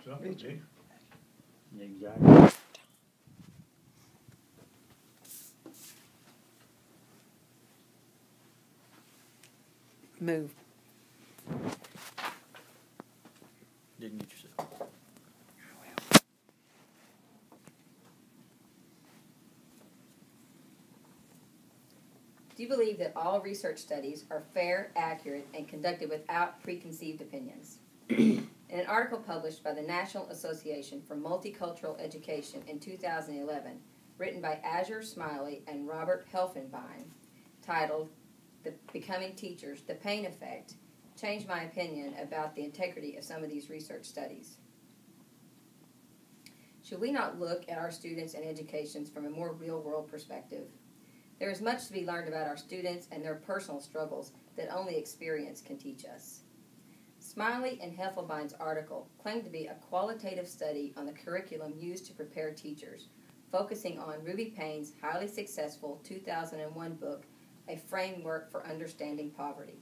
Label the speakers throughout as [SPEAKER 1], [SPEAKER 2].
[SPEAKER 1] Something,
[SPEAKER 2] Exactly.
[SPEAKER 3] Move.
[SPEAKER 2] Didn't get yourself.
[SPEAKER 4] Do you believe that all research studies are fair, accurate, and conducted without preconceived opinions? In an article published by the National Association for Multicultural Education in 2011, written by Azure Smiley and Robert Helfenbein, titled Becoming Teachers, The Pain Effect, changed my opinion about the integrity of some of these research studies. Should we not look at our students and educations from a more real-world perspective? There is much to be learned about our students and their personal struggles that only experience can teach us. Smiley and Heffelbein's article claimed to be a qualitative study on the curriculum used to prepare teachers, focusing on Ruby Payne's highly successful 2001 book, A Framework for Understanding Poverty.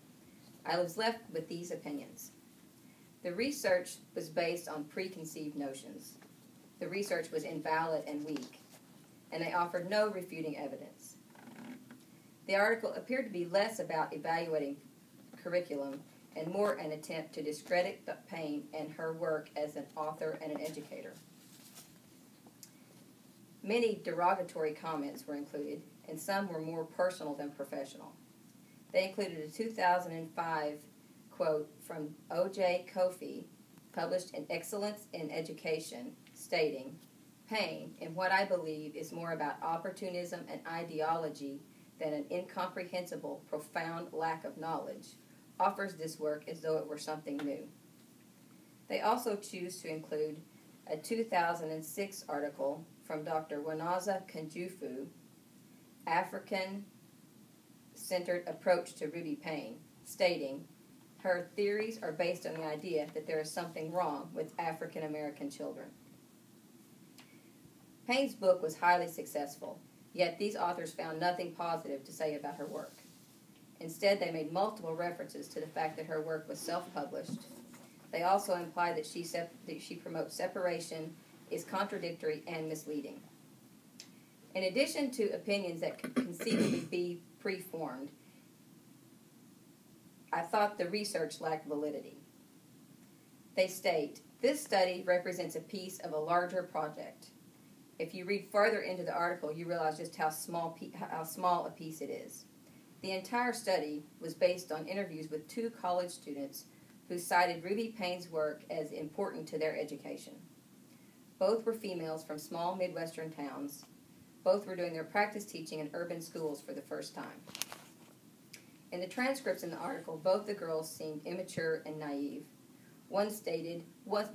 [SPEAKER 4] I was left with these opinions. The research was based on preconceived notions. The research was invalid and weak, and they offered no refuting evidence. The article appeared to be less about evaluating curriculum and more an attempt to discredit Payne and her work as an author and an educator. Many derogatory comments were included, and some were more personal than professional. They included a 2005 quote from O.J. Kofi, published in Excellence in Education, stating, "Payne, in what I believe is more about opportunism and ideology than an incomprehensible, profound lack of knowledge, offers this work as though it were something new." They also choose to include a 2006 article from Dr. Wanaza Kanjufu, African-Centered Approach to Ruby Payne, stating, her theories are based on the idea that there is something wrong with African American children. Payne's book was highly successful, yet these authors found nothing positive to say about her work. Instead, they made multiple references to the fact that her work was self-published. They also implied that she promotes separation, is contradictory, and misleading. In addition to opinions that could conceivably be preformed, I thought the research lacked validity. They state, this study represents a piece of a larger project. If you read further into the article, you realize just how small a piece it is. The entire study was based on interviews with 2 college students who cited Ruby Payne's work as important to their education. Both were females from small Midwestern towns. Both were doing their practice teaching in urban schools for the first time. In the transcripts in the article, both the girls seemed immature and naive. One stated,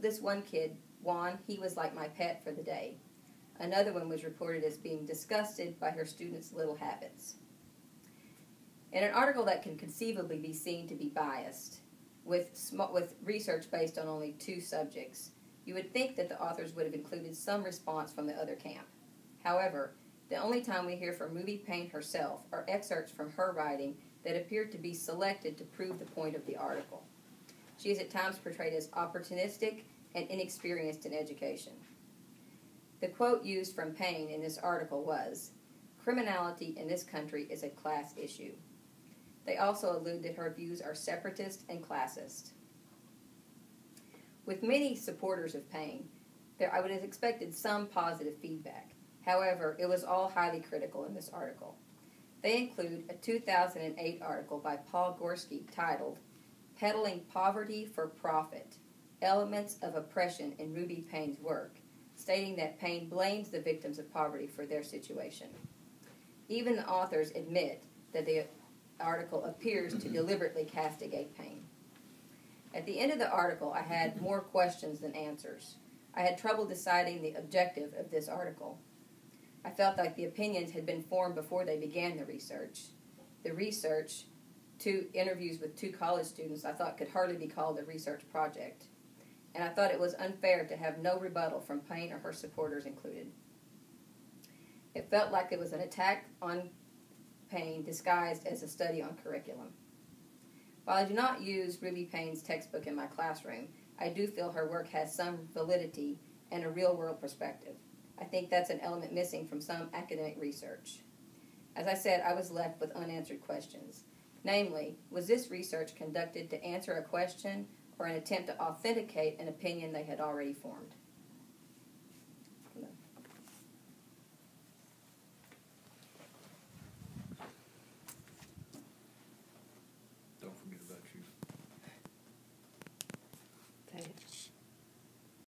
[SPEAKER 4] this one kid, Juan, he was like my pet for the day. Another one was reported as being disgusted by her students' little habits. In an article that can conceivably be seen to be biased, with research based on only 2 subjects, you would think that the authors would have included some response from the other camp. However, the only time we hear from Ruby Payne herself are excerpts from her writing that appeared to be selected to prove the point of the article. She is at times portrayed as opportunistic and inexperienced in education. The quote used from Payne in this article was, "Criminality in this country is a class issue." They also allude that her views are separatist and classist. With many supporters of Payne, I would have expected some positive feedback. However, it was all highly critical in this article. They include a 2008 article by Paul Gorski titled, "Peddling Poverty for Profit, Elements of Oppression in Ruby Payne's Work," stating that Payne blames the victims of poverty for their situation. Even the authors admit that the article appears to deliberately castigate Payne. At the end of the article, I had more questions than answers. I had trouble deciding the objective of this article. I felt like the opinions had been formed before they began the research. The research, 2 interviews with 2 college students, I thought could hardly be called a research project. And I thought it was unfair to have no rebuttal from Payne or her supporters included. It felt like it was an attack on Payne disguised as a study on curriculum. While I do not use Ruby Payne's textbook in my classroom, I do feel her work has some validity and a real-world perspective. I think that's an element missing from some academic research. As I said, I was left with unanswered questions. Namely, was this research conducted to answer a question or an attempt to authenticate an opinion they had already formed?